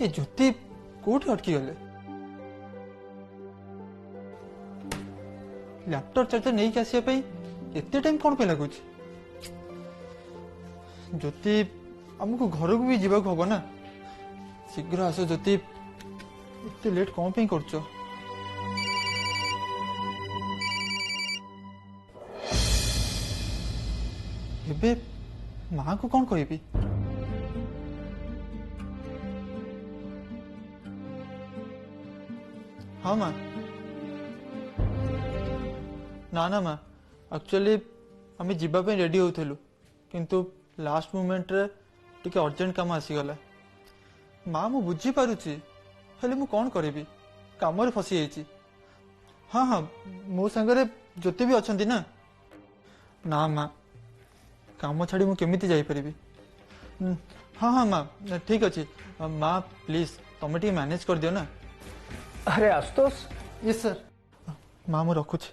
ये ज्योति कोठी अटकी गले लैपटॉप चार्जर नहीं के आसिया एते टाइम कौन पे लगुच ज्योति हमको घर को भी जीवा हम ना शीघ्र आस ज्योति एते लेट कौन पे करछ एबे माँ को कौन कहबी हाँ माँ ना माँ एक्चुअली आम जावाई रेडी होलु किंतु लास्ट मोमेंट रे टिके अर्जेंट काम आसीगला माँ मु बुझी पारुची हेले मु कौन करेबी काम रे फसी जाइची हाँ हाँ मो संगरे ज्योति भी अच्छा ना माँ काम छाड़ी मु केमिति जाई परिबी हाँ हाँ माँ ठीक अच्छे माँ प्लीज तुम टे मैनेज कर दियो ना अरे आशुतोष यस सर माँ मु रखुची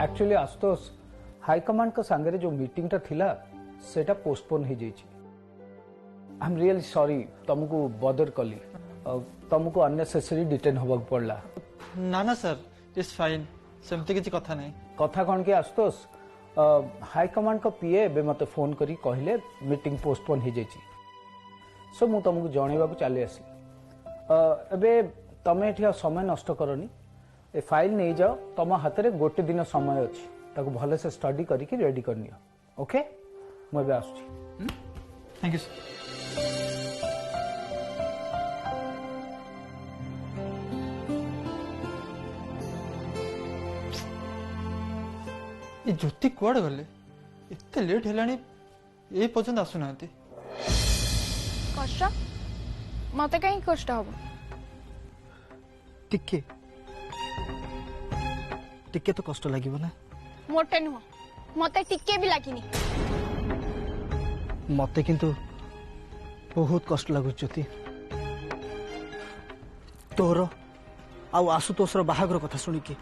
एक्चुअली आशुतोष हाईकमांड का सांगरे जो मीटिंग टा थिला सेटा पोस्टपोन हो जाइए आई एम रियली सॉरी तुमको बदर कली तुमको अननेसेसरी डिटेन होगा पड़ला ना सर इट्स फाइन सेमती किसी कथा नहीं कथा कौन कि आशुतोष हाईकमांड का पीए एबे मते फोन करी कहले मीटिंग पोस्टपोन हो जाइए सो मु तुमको जनइबा चली आसी एबे तमे एठी समय नष्ट करनी ए फाइल नहीं जाओ तुम हाथ में गोटे दिन समय अच्छी ताको भले से स्टडी करके रेडी करनी ओके मुझे आसुची थैंक यू सर ये ज्योति कुआड़े गले इतने लेट है ये पर्यंत आसुना कष्ट मत कहीं कष्ट हम टिके टिके तो कष्ट लगे ना मोटे नुह मत टिके भी लगिनी मते किंतु बहुत कष्ट लगुच ज्योति तोर आउ आशुतोषर बाहागर कथा शुणिकी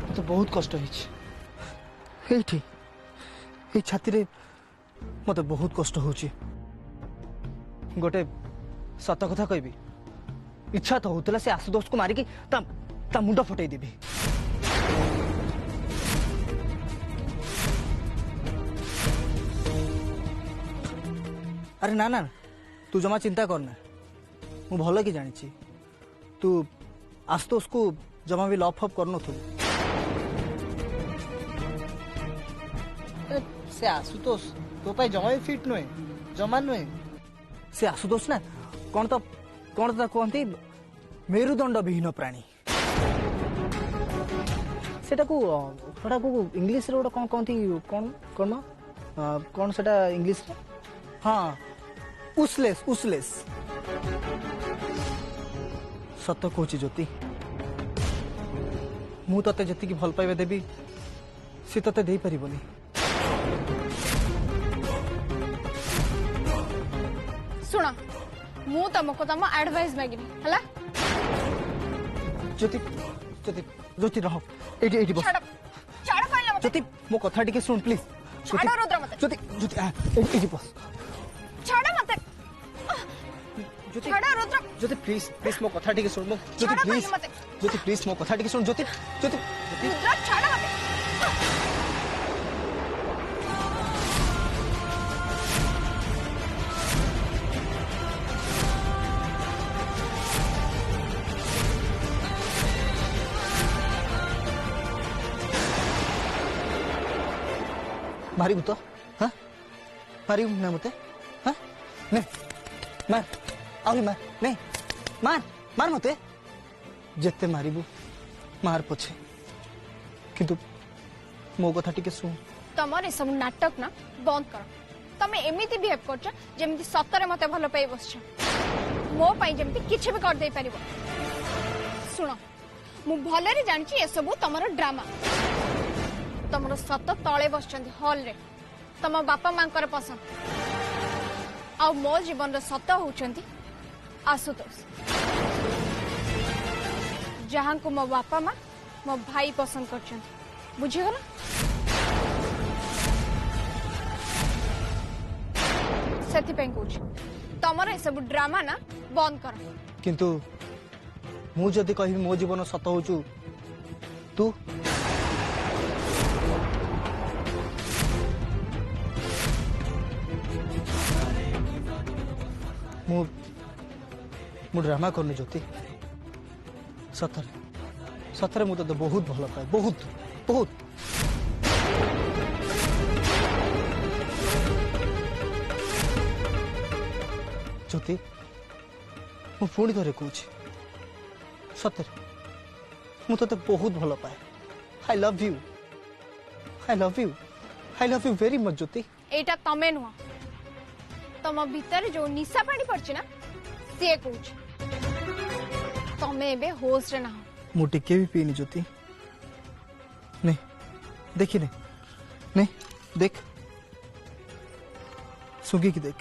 मते बहुत कष्ट होती छाती रे मते बहुत कष्ट होची गोटे सत कथा कहबी इच्छा तो होतला से आशुतोष को मारिकी ता मुंड फटई देबी अरे ना ना तू जमा चिंता करना मु भल कि जानी तू आशुतोष को जमा भी लफ अप करन से आशुतोष तो पाई जमा भी फिट नुहे जमा नुहे से आशुतोष ना कौन तो कहते मेरुदंड विहीन प्राणी सेटा को इंग्लिश रे कौन कहती कौन कौन कौन सेटा इंग्लिश रे हाँ उस्लेस सत कहूँ ज्योति मु ते जी भल पाइबा देवी सी ते दे पारिबनी सुना मु तुमको तुम एडवाइस मागिनी हला ज्योति ज्योति ज्योति रह एटी बस छाड़ कहला ज्योति मो कथा टिके सुन प्लीज छाड़ रुद्र मते ज्योति ज्योति एटी बस छाड़ मते ज्योति छाड़ रुद्र ज्योति प्लीज मो कथा टिके सुन मो ज्योति प्लीज मो कथा टिके सुन ज्योति ज्योति रुद्र छाड़ मते मारिबु तो हाँ मारिबु ना मते हाँ नहीं मार आउरी मार नहीं मार मते जेते मारिबु मार पछे किंतु मो कथा टिके सुन तमरे सब नाटक ना बंद कर तमे एमिति बिहेव करछ जेमिति सतरे मते भलो पाई बसछ मो पाई जेमिति किछ भी कर दे परिबो सुनो मु भलरे जानछि ए सब तमरो ड्रामा तमरो सत तळे बसचंदी हॉल रे तम बापा मांकर पसंद आ मो जीवन रो सत होचंदी आशुतोष जहां को मो बापा मां मो भाई पसंद करचंदी बुझी गला ସେଥିପାଇଁ କହୁଛି ତମର ଏସବୁ ଡ୍ରାମା ନା ବନ୍ଦ କର। କିନ୍ତୁ ମୁଁ ଯଦି କହିବି ମୋ ଜୀବନ ସତ ହଉଛୁ ତୁ ମୁଁ ଡ୍ରାମା କରୁନି ଜ୍ୟୋତି। ସତରେ ସତରେ ମୁଁ ତତେ ବହୁତ ଭଲ ପାଏ, ବହୁତ ବହୁତ। ଜ୍ୟୋତି ମୁଁ ପୁଣି ଥରେ କହୁଛି ସତରେ ମୁଁ ତତେ ବହୁତ ଭଲ ପାଏ। I love you, I love you, I love you very much Jyoti. ଏଇଟା ତମେ ନୁହଁ, ତମ ଭିତରେ ଯୋଉ ନିଶା ପାଣି ପଡିଛି ନା ସିଏ କହୁଛି। ତମେ ଏବେ ହୋश ରେ ନାହ। ମୁଁ ଟିକେ ବି ପିଇନି ଜ୍ୟୋତି। ନେ ଦେଖିନେ, ନେ देख, सुंघी देख।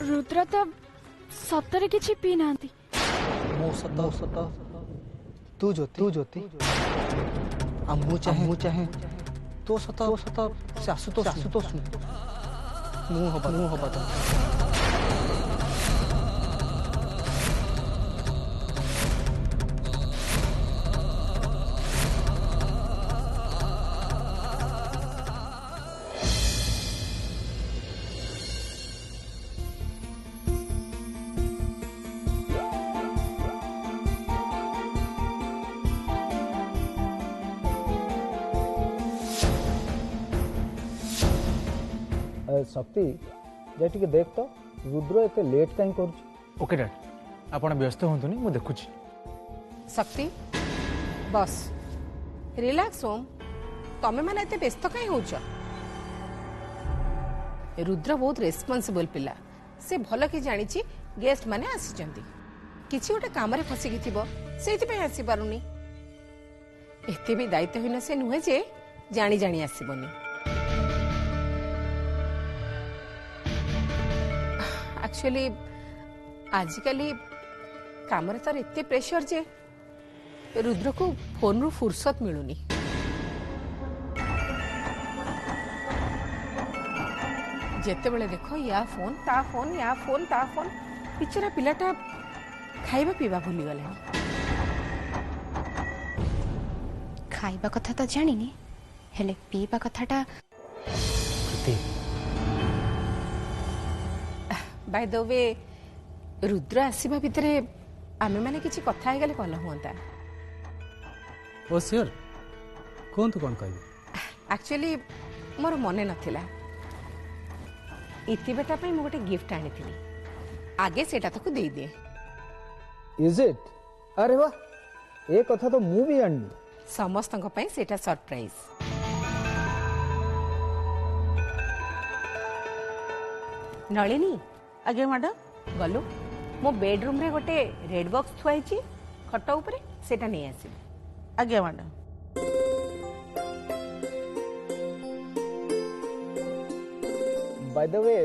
रुद्र तो सतरे किछि पी नांती। मो सत तू ज्योति आ मु चाहे तो सत से आसुतोष मु हबा तो शक्ति जे टिके देख तो रुद्र एते लेट काई कर। ओके डैड, आपण व्यस्त होंतुनी, मु देखुची। शक्ति बस रिलैक्स होम। तमे माने एते व्यस्त काई होउछ? रुद्र बहुत रेस्पॉन्सिबल पिला, से भल कि जानिछि गेस्ट माने आसी जंती, किछि ओटे काम रे फसी थिबो, सेति पे आसी पारुनी। एते भी दायित्वहीन से नुहे जे जानी जानी आसीबनी। एक्चुअली आजिकली काम रे तार एते प्रेशर जे रुद्र को फोन रु फुर्सत मिलुनी। जेते बेले देखो या फोन ता फोन, या फोन ता फोन, पिचरा पिलाटा खाइबा पीवा भूली गले। खाइबा कथा तो जानिनी, हेले पीबा कथाटा। बाय द वे रुद्र आसीबा भितरे आमे माने किछि कथा हे गले कल हुंता। ओ सियर कोन तू कोन कहबी? एक्चुअली मोर मने नथिला, इति बेटा पे मो गोटे गिफ्ट आनी थी, आगे सेटा तक दे दे। Is it? अरे वाह, ए कथा तो मु भी आनी। समस्त पे सेटा सरप्राइज। नलिनी आगे मैडम गलु मो बेडरूम रे गोटे रेड बॉक्स थुआई छी खट ऊपर, सेटा नहीं आसी। आगे madam. By the way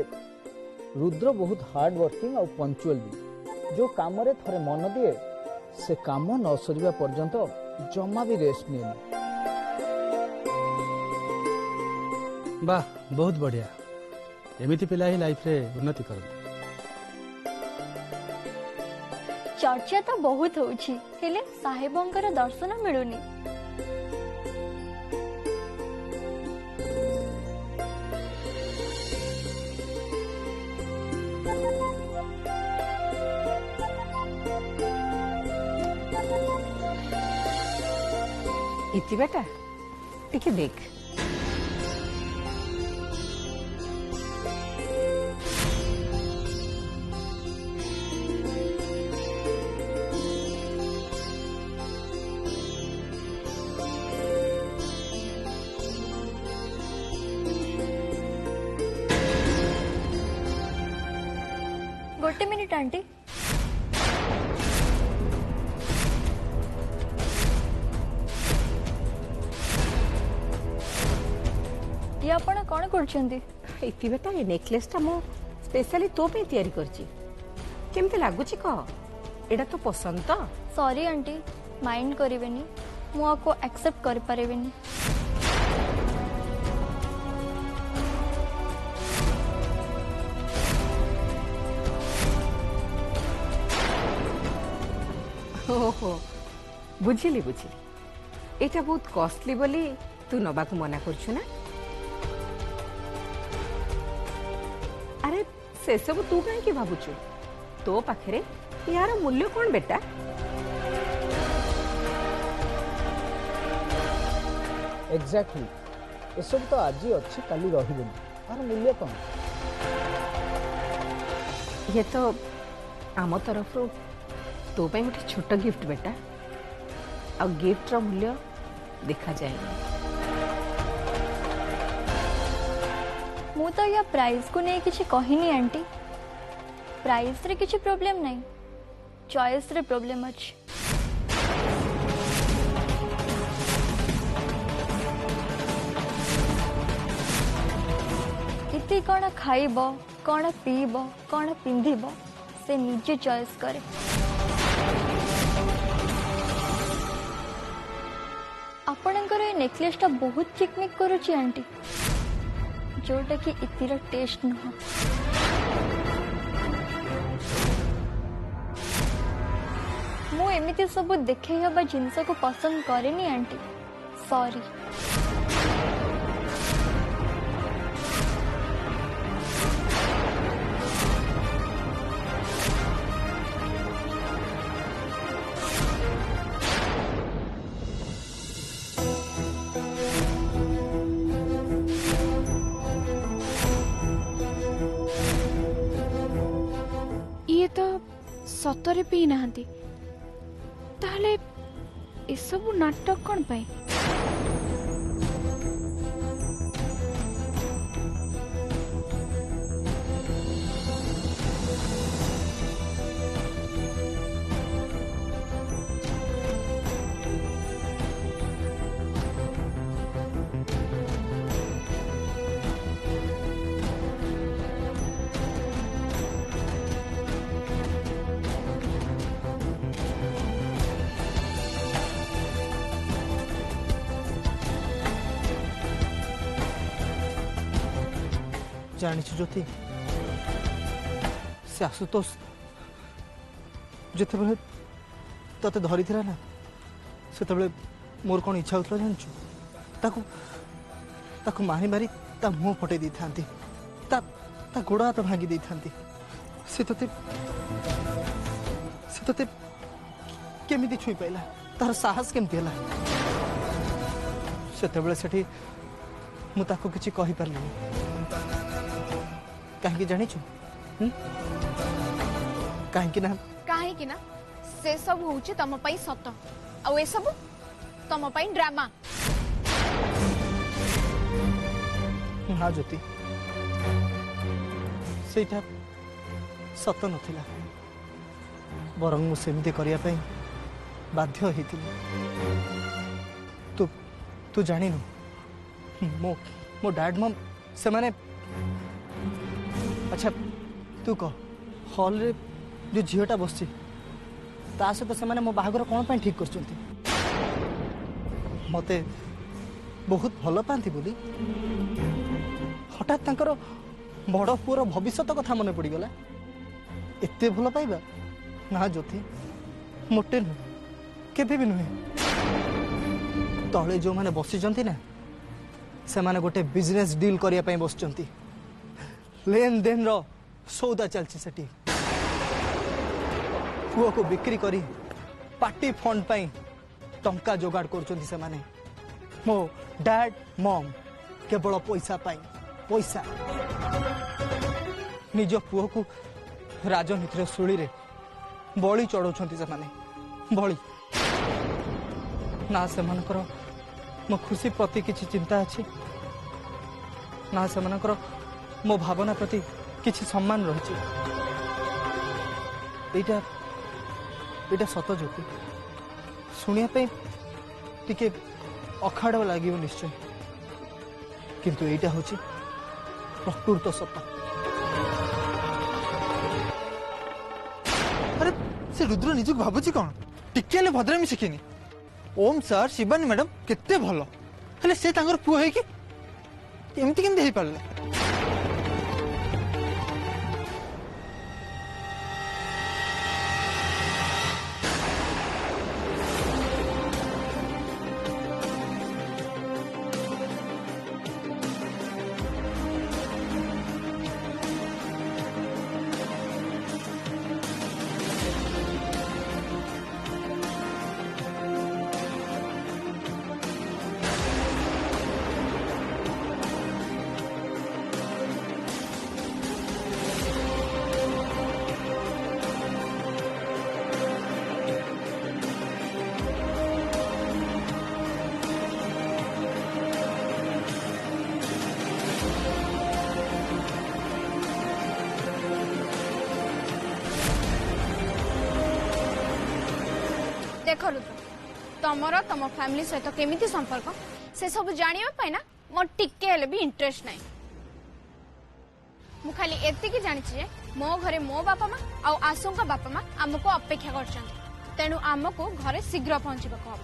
Rudra बहुत हार्ड वर्किंग और पंक्चुअल भी। जो काम रे थरे मन दिए से काम न सरिबा पर्यंत जमा भी रेस्ट नहीं। वाह, बहुत बढ़िया। एमिति पिला ही लाइफ रे उन्नति कर। चर्चा तो बहुत होउछि, हेले साहेबंकर दर्शन मिलुनी। इति बेटा टिके देख। गोटे मिनिट आंटी। ये आपण कौन करछंती? इति बेटा ये नेकलेसटा मो स्पेशली तो पे तैयारी करची केमते लागुची कह एडा तो पसंद तो सॉरी आंटी माइंड करेनि मु आपको एक्सेप्ट कर पारेबिनी ओहो बुझिली बुझिली एटा बहुत कॉस्टली बोली तू नबाकू मना करछु ना अरे से सब तू काहे की भाबुछु तो पाखरे यार मूल्य कौन बेटा एग्जैक्टली ये सब तो आज अच्छी काली रही तार मूल्य कौन ये तो आम तरफ तो पे गोटे छोट गिफ्ट बेटा आ गिफ्ट रो मूल्य देखा जाए मु तो या प्राइस को नहीं किसी कहिनी आंटी प्राइस रे किसी प्रॉब्लम नहीं चॉइस रे प्रॉब्लम अछि इति कौन खाइब कौन पीब कौन पिंधिब से निजे चॉइस करे आपणकर ये नेकलेसटा बहुत चिकमिक करुची आंटी जोटा कि इतिर टेस्ट नुह मु एमिति सब देखे हबा जिनस को पसंद करेनी आंटी सॉरी ये तो सतरे पी नाहंती ताहले ए सब नाटक कौन पाई जानिछु ज्योति से आशुतोष जिते बेले तते धरी थिला ना सेते बेले मोर कोन इच्छा होतला जानछु ताकू ताकू मारी मारी ता मुंह फटे दी थांती ता गोड़ा हाथ भांगी दी थांती से तते केमिति छुई पाइला तार साहस केमति हला सेते बेले सेठी मु ताकू किछि कहि परलिनी कहीं जानी कहीं ना से सब होउची तम पई सत आ ए सब तम पई ड्रामा हाँ ज्योति सेटा सत नथिला बरं मु सेमती करिया पई बाध्य हेतिली तू तू जानिनु मो डैड मम से माने अच्छा तू कह हॉल रे जो झीटा बसची ता सहित से माने मो बाहागर कौन पाई ठीक करचंती मते बहुत भल पाती बोली हठात तांकर बड़ पुअर भविष्य कथा मन पड़ गला एते भल पाइबा ना ज्योति मोटे नुह केबे भी नुहे तले जो माने बसिचंती ना से माने गोटे बिजनेस डील करिया पई बसचंती लेन देन रो सौदा चलची सेठी पुओ को बिक्री करी पार्टी फंड पाई टंका जोगाड़ करचंती से माने मो डैड मम केवल पैसा पाई पैसा निज पुओ को राजनीतिर सुली रे बळी चढ़ौछंती से माने बळी ना से मनकर मो खुशी प्रति किछि चिंता अछि ना से मनकर मो भावना प्रति किछि सम्मान रही एटा सत ज्योति शुणिया अखाड़ लगे निश्चय किंतु एटा होची प्रकृत सत। अरे से रुद्र निजक भाबुची कौन टिके भद्रामी शिखिनी। ओम सर शिवानी मैडम केते भल हेले से तांगर पुओ है कि एमती केमती हे पारले। देख रुद्र तमर तम फैमिली सहित केमिति संपर्क से सब जानिबा ना मोर टिके हेले भी इंटरेस्ट नाही। मु खाली एतिकी जानि जे मो घरे मो बापा माँ आ आसु का बापा माँ आमको अपेक्षा करछन तेनु आमको घरे शीघ्र पहुंचबा को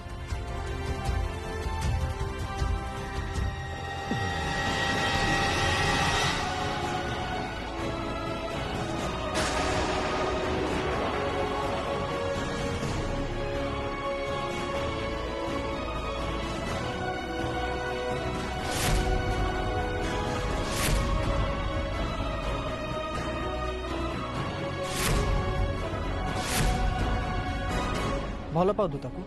भल पाऊ तू ताकू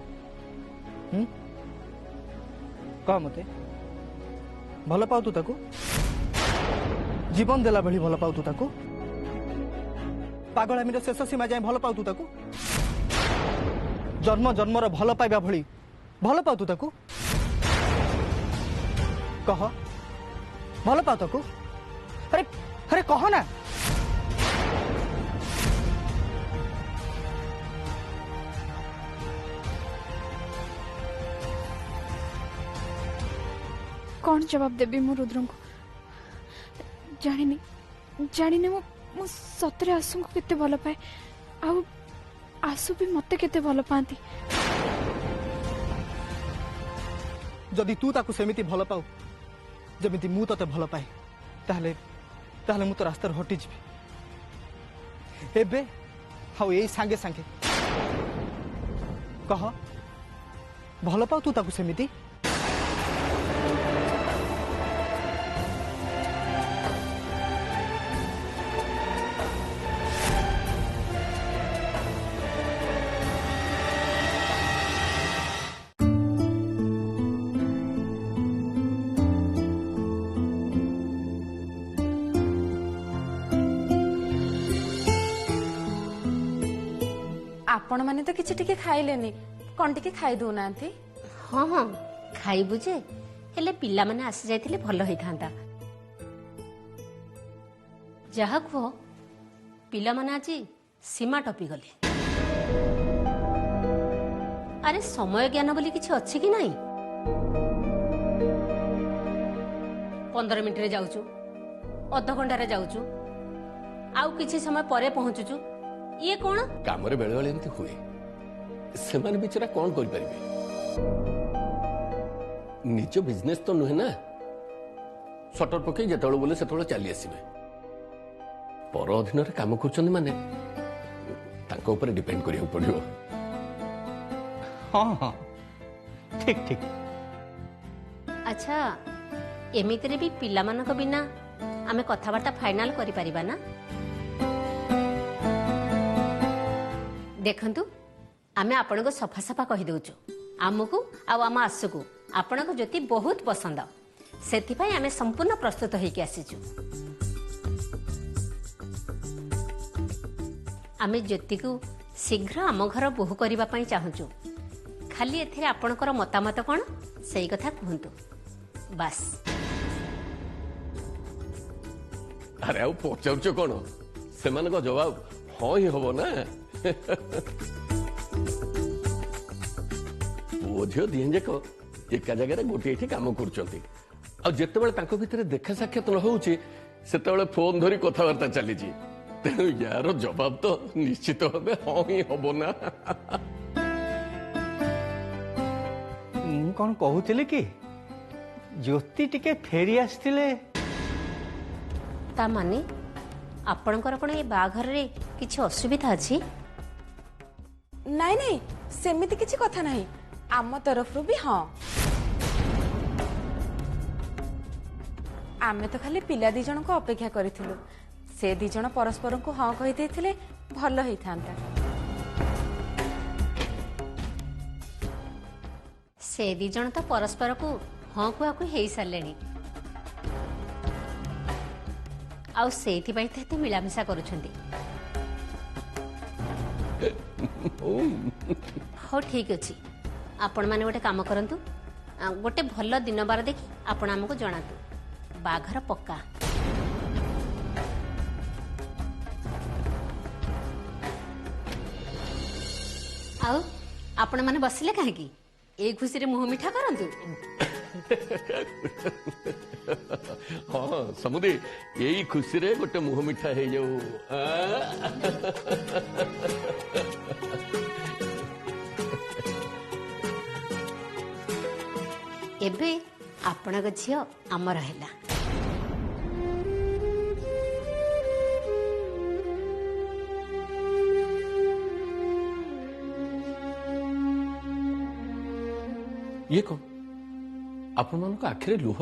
कह मते भल पाऊ तू ताकू जीवन देला भली भल पाऊ तू ताकू पागलामीर शेष सीमा जाए भल पाऊ तू ताकू जन्म जन्मर भल पाइबा भली भल पाऊ तू ताकू कह भल पाऊ ताकू अरे अरे कह ना कौन जवाब देबी मु रुद्र को जानी जानी मु सतरे आसु को केते भल पाए आसु भी मते केते भल पाती। जदि तू ताकू सेमिति भल पाऊ जमिति मु तते भल पाए ताहले ताहले मु तो रास्ता हटि जीवी एबे हाउ एई सांगे सांगे कह भल पाऊ तू ताकू सेमिति आपण माने तो किछि टिके खाइलेनी कोन टिके खाइ दो नांती। हाँ हाँ खाइबु जे हेले पिला माने आसी जाइथिले भलो होई थांता। जहा को पिला माने आज सीमा टपी गले। अरे समय ज्ञान बोली किछि अछि कि नाही 15 मिनिट रे जाउचु अध घंटा रे जाउचु आउ किछि समय परे पहुंचुचु ये कौन काम बेले बेले एमती हुए से बिचरा कौन कर निज बिजनेस तो नुहे ना सटर पकई जो बोले से चली आसवे पर अधीन काम कर माने ऊपर डिपेंड करिया पड़ियो। हाँ हाँ ठीक ठीक। अच्छा एमितरे भी पिला मानक बिना आमे कथाबार्ता फाइनल करि परिबा ना। देखंतु आमे आपण को सफा सफा कहि दउचु आमको आम आसु को आपण को ज्योति बहुत पसंद सेथि पई आमे संपूर्ण प्रस्तुत होइके आसीचु। आमे ज्योति को शीघ्र आम घर बोहू करबा पई चाहूचु खाली एथिरे आपणकर मतामत कोन सेई कथा कहंतु बस। अरे आउ पचाउछ कोन से मान को जवाब हाँ ही हबो ना। पुओ झियो दिहें जाक एका जगह गोटे कम कर जिते देखा साक्षात न हो ସେତେବେଳେ ଫୋନ ଧରି କଥାବାର୍ତ୍ତା ଚାଲିଛି ତେଣୁ ୟାର ଜବାବ ତ ନିଶ୍ଚିତ ଭାବେ ହଁ ହିଁ ହବ ନା। ମୁଁ କଣ କହୁଥିଲି କି ଜ୍ୟୋତି ଟିକେ ଫେରି ଆସିଥିଲେ। ତା ମାନେ ଆପଣଙ୍କର କଣ ଏ ବାହାଘରରେ କିଛି ଅସୁବିଧା ଅଛି? ନାଇଁ ନାଇଁ ସେମିତି କିଛି କଥା ନାହିଁ, ଆମ ତରଫରୁ ବି ହଁ। ଆମେ ତ ଖାଲି ପିଲା 2 ଜଣଙ୍କୁ ଅପେକ୍ଷା କରିଥିଲୁ, ସେ 2 ଜଣ ପରସ୍ପରଙ୍କୁ ହଁ କହିଦେଇଥିଲେ ଭଲ ହେଇଥାନ୍ତା। ସେ 2 ଜଣ ତ ପରସ୍ପରକୁ ହଁ କୁହାକୁ ହେଇସାରିଲେଣି, ଆଉ ସେଇଥିପାଇଁ ତ ଏତେ ମିଳାମିଶା କରୁଛନ୍ତି। ହଉ ଠିକ ଅଛି, ଆପଣ ମାନେ ଗୋଟେ କାମ କରନ୍ତୁ, ଗୋଟେ ଭଲ ଦିନ ବାର ଦେଖି ଆପଣ ଆମକୁ ଜଣାନ୍ତୁ, ବାହାଘର ପକ୍କା। ଆଉ ଆପଣ ମାନେ ବସିଲେ କାହିଁକି? ଏଇ ଖୁସିରେ ମୁହଁ ମିଠା କରନ୍ତୁ। ହଁ ସମୁଦି ଏଇ ଖୁସିରେ ଗୋଟେ ମୁହଁ ମିଠା ହେଇଯାଉ। ଏବେ ଆପଣଙ୍କ ଝିଅ ଆମର ହେଲା। ଇଏ କଣ ଆପଣମାନଙ୍କ ଆଖିରେ ଲୁହ?